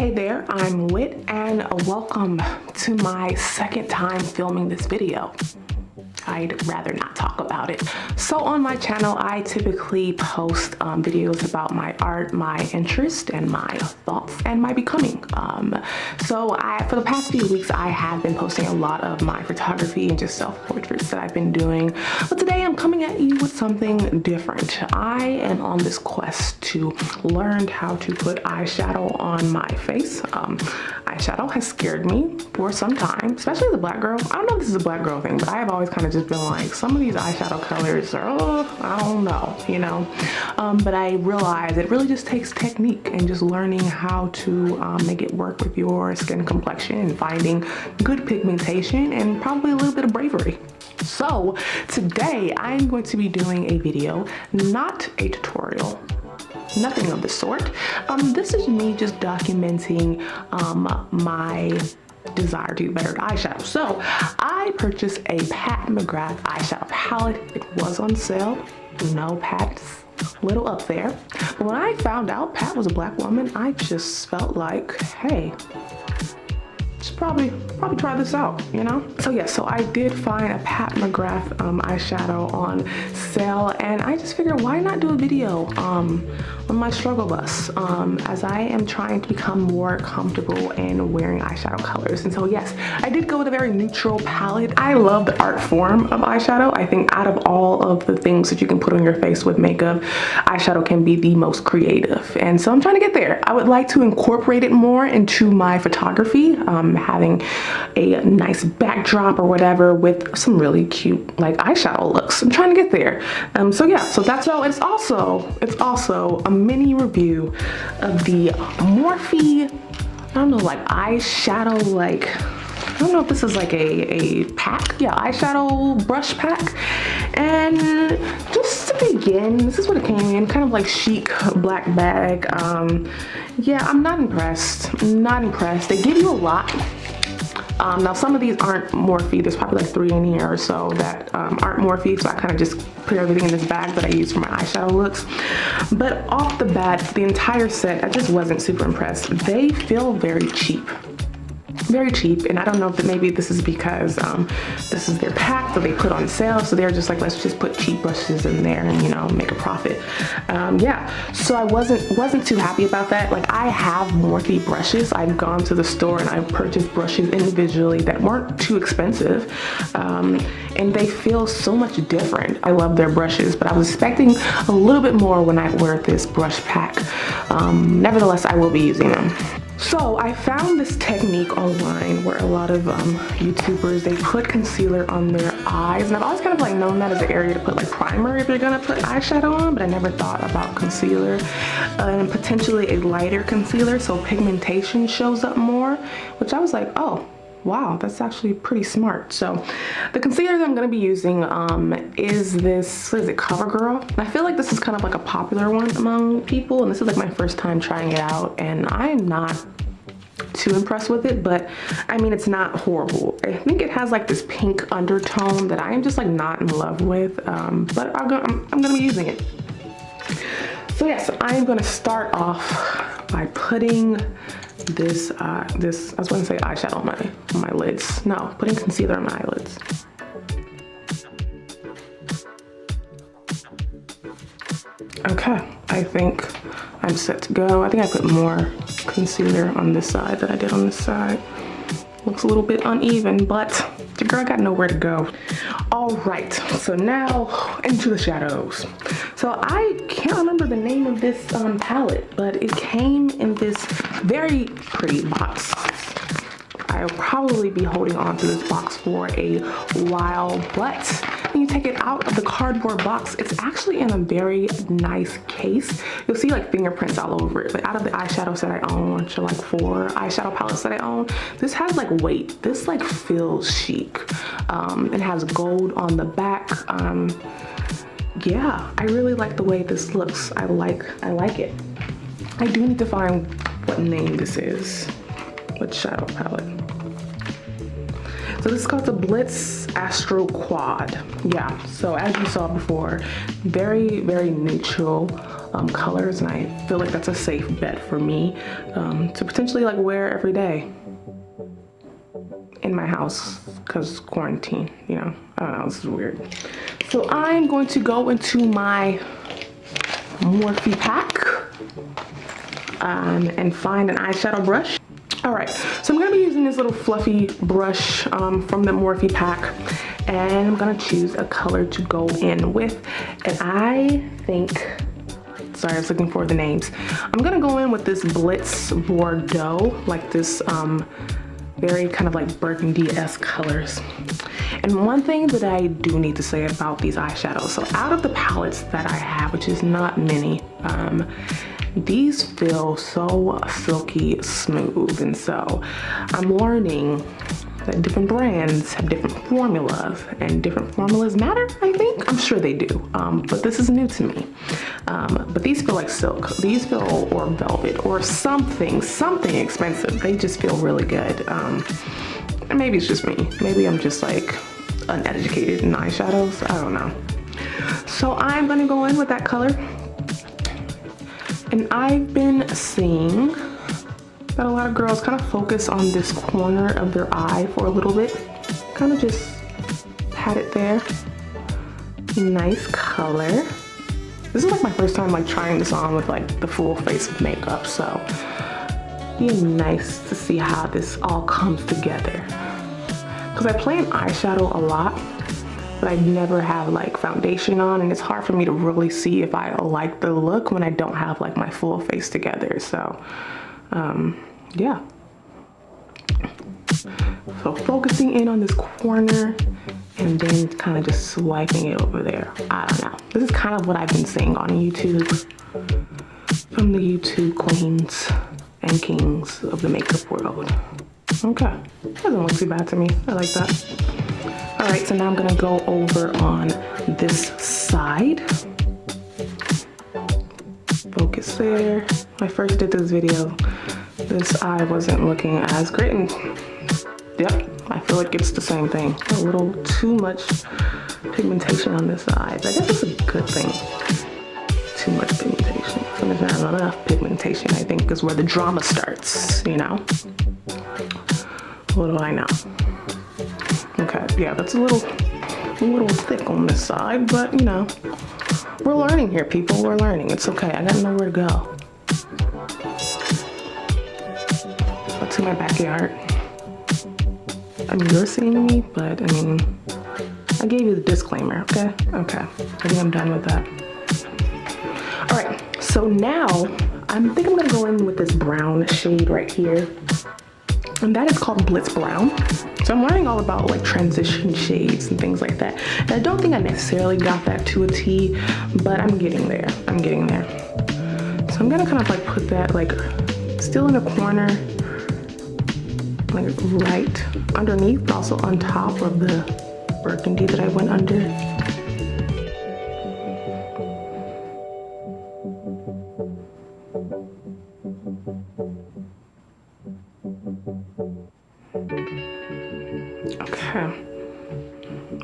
Hey there, I'm Wit and welcome to my second time filming this video. I'd rather not talk about it. So on my channel, I typically post videos about my art, my interest, and my thoughts, and my becoming. For the past few weeks, I have been posting a lot of my photography and just self-portraits that I've been doing. But today I'm coming at you with something different. I am on this quest to learn how to put eyeshadow on my face. Eyeshadow has scared me for some time, especially as a black girl. I don't know if this is a black girl thing, but I have always kind of just been like, some of these eyeshadow colors are, I don't know, you know. But I realize it really just takes technique and just learning how to make it work with your skin complexion and finding good pigmentation and probably a little bit of bravery. So today I'm going to be doing a video, not a tutorial. Nothing of the sort. This is me just documenting my desire to get better at eyeshadow. So I purchased a Pat McGrath eyeshadow palette. It was on sale. You know, Pat's a little up there. But when I found out Pat was a black woman, I just felt like, hey, should probably try this out, you know? So yeah, so I did find a Pat McGrath eyeshadow on sale, and I just figured, why not do a video on my struggle bus as I am trying to become more comfortable in wearing eyeshadow colors. And so yes, I did go with a very neutral palette. I love the art form of eyeshadow. I think out of all of the things that you can put on your face with makeup, eyeshadow can be the most creative. And so I'm trying to get there. I would like to incorporate it more into my photography, having a nice backdrop or whatever with some really cute like eyeshadow looks. I'm trying to get there. So yeah, so that's all. It's also a mini review of the Morphe, I don't know, like eyeshadow, like, I don't know if this is like a pack. Yeah, eyeshadow brush pack. And just to begin, this is what it came in, kind of like chic black bag. Yeah, I'm not impressed. Not impressed. They give you a lot. Now some of these aren't Morphe. There's probably like 3 in here or so that aren't Morphe, so I kind of just put everything in this bag that I use for my eyeshadow looks. But off the bat, the entire set, I just wasn't super impressed. They feel very cheap. Very cheap, and I don't know if maybe this is because this is their pack that they put on sale, so they're just like, let's just put cheap brushes in there and, you know, make a profit. Yeah, so I wasn't too happy about that. Like, I have Morphe brushes. I've gone to the store and I've purchased brushes individually that weren't too expensive, and they feel so much different. I love their brushes, but I was expecting a little bit more when I wear this brush pack. Nevertheless, I will be using them. So I found this technique online where a lot of YouTubers, they put concealer on their eyes, and I've always kind of like known that as an area to put like primer if you're gonna put eyeshadow on, but I never thought about concealer and potentially a lighter concealer so pigmentation shows up more, which I was like, oh wow, that's actually pretty smart. So the concealer that I'm going to be using is this, what is it, CoverGirl? And I feel like this is kind of like a popular one among people, and this is like my first time trying it out, and I'm not too impressed with it, but I mean, it's not horrible. I think it has like this pink undertone that I am just like not in love with, but I'm gonna be using it. So yes, I'm gonna start off by putting this, I was going to say eyeshadow on my lids. No, putting concealer on my eyelids. Okay, I think I'm set to go. I think I put more concealer on this side than I did on this side. Looks a little bit uneven, but the girl got nowhere to go. All right, so now into the shadows. So I can't remember the name of this palette, but it came in this very pretty box. I'll probably be holding on to this box for a while, but when you take it out of the cardboard box, it's actually in a very nice case. You'll see like fingerprints all over it. But out of the eyeshadow set I own, which are like 4 eyeshadow palettes that I own, this has like weight. This like feels chic. It has gold on the back. Yeah, I really like the way this looks. I like it. I do need to find what name this is. What shadow palette? So this is called the Blitz Astro Quad. Yeah, so as you saw before, very, very neutral. colors, and I feel like that's a safe bet for me to potentially like wear every day in my house because quarantine, you know. I don't know, this is weird. So I'm going to go into my Morphe pack and find an eyeshadow brush. All right, so I'm gonna be using this little fluffy brush from the Morphe pack, and I'm gonna choose a color to go in with. And I think, sorry, I was looking for the names. I'm gonna go in with this Blitz Bordeaux, like this very kind of like burgundy-esque colors. And one thing that I do need to say about these eyeshadows, so out of the palettes that I have, which is not many, these feel so silky smooth. And so I'm learning that different brands have different formulas, and different formulas matter, I think. I'm sure they do, but this is new to me. But these feel like silk. These feel, or velvet, or something expensive. They just feel really good. And maybe it's just me. Maybe I'm just like uneducated in eyeshadows. I don't know. So I'm gonna go in with that color. And I've been seeing that a lot of girls kind of focus on this corner of their eye for a little bit. Kind of just pat it there. Nice color. This is like my first time like trying this on with like the full face of makeup, so it'd be nice to see how this all comes together. Because I play in eyeshadow a lot, but I never have like foundation on, and it's hard for me to really see if I like the look when I don't have like my full face together. So yeah. So focusing in on this corner and then kind of just swiping it over there. I don't know. This is kind of what I've been seeing on YouTube from the YouTube queens and kings of the makeup world. Okay, doesn't look too bad to me. I like that. All right, so now I'm gonna go over on this side. Focus there. When I first did this video, this eye wasn't looking as great, and yep, I feel like it's the same thing. A little too much pigmentation on this eye, but I guess it's a good thing. Too much pigmentation. So there's not enough pigmentation, I think, is where the drama starts, you know? What do I know? Okay, yeah, that's a little thick on this side, but you know, we're learning here, people. We're learning. It's okay. I gotta know where to go. What's in my backyard? I mean, you're seeing me, but I mean, I gave you the disclaimer, okay? Okay, I think I'm done with that. All right, so now I think I'm gonna go in with this brown shade right here. And that is called Blitz Brown. So I'm learning all about like transition shades and things like that. And I don't think I necessarily got that to a T, but I'm getting there. I'm getting there. So I'm gonna kind of like put that like still in a corner, like right underneath, but also on top of the burgundy that I went under. Okay,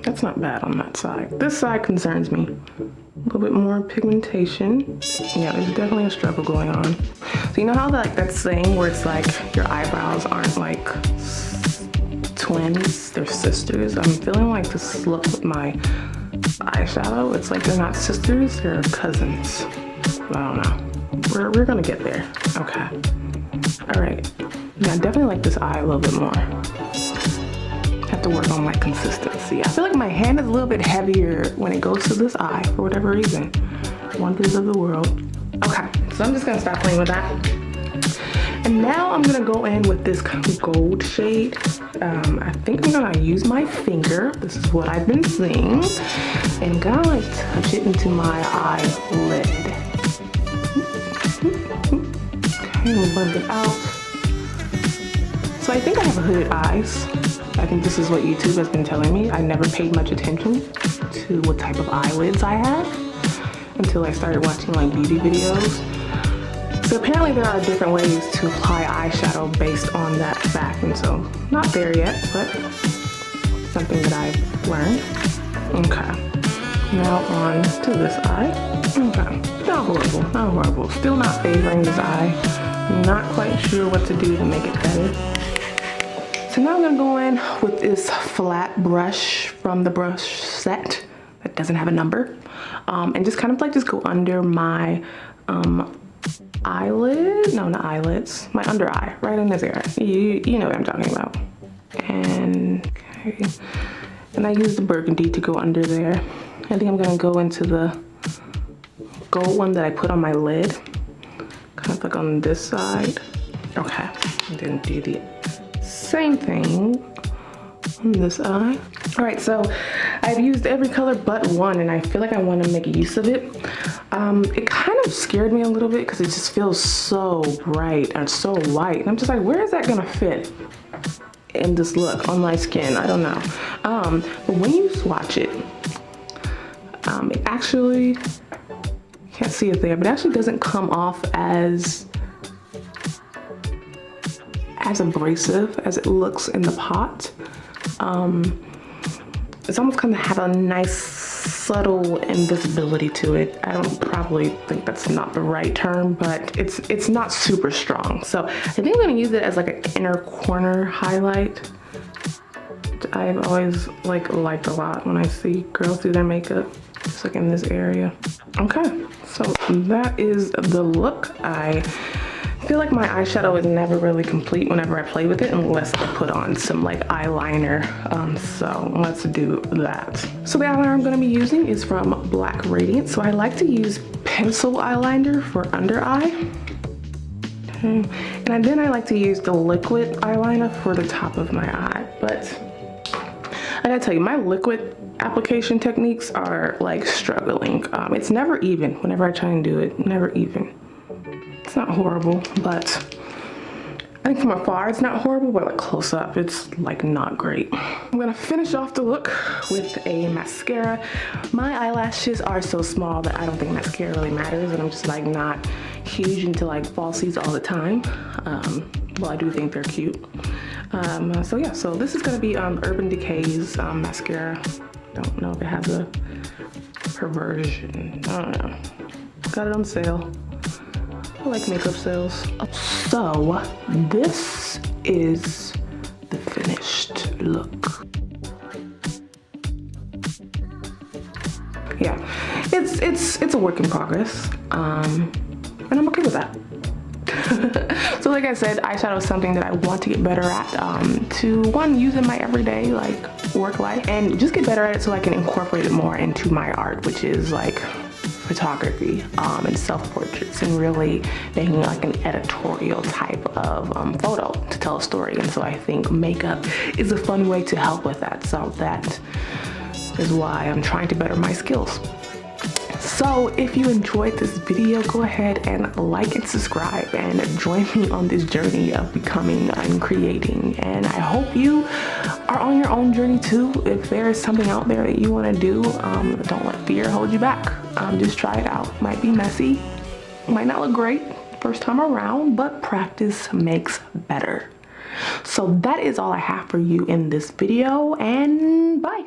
that's not bad on that side. This side concerns me. A little bit more pigmentation. Yeah, there's definitely a struggle going on. So you know how like that saying where it's like your eyebrows aren't like twins, they're sisters? I'm feeling like this look with my eyeshadow. It's like they're not sisters, they're cousins. I don't know. We're gonna get there. Okay. All right. Yeah, I definitely like this eye a little bit more. Have to work on my consistency. I feel like my hand is a little bit heavier when it goes to this eye for whatever reason. Wonders of the world. Okay, so I'm just gonna start playing with that. And now I'm gonna go in with this kind of gold shade. I think I'm gonna use my finger. This is what I've been seeing. And kind of like touch it into my eyelid. Okay, we'll blend it out. So I think I have hooded eyes. I think this is what YouTube has been telling me. I never paid much attention to what type of eyelids I have until I started watching like beauty videos. So apparently there are different ways to apply eyeshadow based on that fact. And so not there yet, but something that I've learned. Okay. Now on to this eye. Okay, not horrible, not horrible. Still not favoring this eye. Not quite sure what to do to make it better. So now I'm gonna go in with this flat brush from the brush set that doesn't have a number. And just kind of like just go under my eyelid, no, not eyelids, my under eye, right in this area. You know what I'm talking about. And, okay. And I use the burgundy to go under there. I think I'm gonna go into the gold one that I put on my lid, kind of like on this side. Okay, and then do the same thing on this eye. All right, so I've used every color but one, and I feel like I want to make use of it. It kind of scared me a little bit because it just feels so bright and so light, and I'm just like, where is that gonna fit in this look on my skin? I don't know. But when you swatch it, it actually, can't see it there, but it actually doesn't come off as abrasive as it looks in the pot. It's almost kind of have a nice subtle invisibility to it. I don't probably think that's not the right term, but it's not super strong. So I think I'm gonna use it as like an inner corner highlight, which I've always liked a lot when I see girls do their makeup, just like in this area. Okay, so that is the look. I feel like my eyeshadow is never really complete whenever I play with it unless I put on some like eyeliner. So let's do that. So the eyeliner I'm gonna be using is from Black Radiance. So I like to use pencil eyeliner for under eye. Okay. And then I like to use the liquid eyeliner for the top of my eye. But I gotta tell you, my liquid application techniques are like struggling. It's never even whenever I try and do it, never even. It's not horrible, but I think from afar it's not horrible, but like close up, it's like not great. I'm gonna finish off the look with a mascara. My eyelashes are so small that I don't think mascara really matters, and I'm just like not huge into like falsies all the time. Well, I do think they're cute. So yeah, so this is gonna be Urban Decay's mascara. Don't know if it has a perversion, I don't know. Got it on sale. I like makeup sales. So this is the finished look. Yeah, it's a work in progress, and I'm okay with that. So like I said, eyeshadow is something that I want to get better at, to one, use in my everyday like work life, and just get better at it so I can incorporate it more into my art, which is like photography and self-portraits, and really making like an editorial type of photo to tell a story. And so I think makeup is a fun way to help with that. So that is why I'm trying to better my skills. So if you enjoyed this video, go ahead and like and subscribe and join me on this journey of becoming and creating. And I hope you are on your own journey too. If there is something out there that you want to do, don't let fear hold you back. Just try it out. Might be messy, might not look great first time around, but practice makes better. So that is all I have for you in this video, and bye.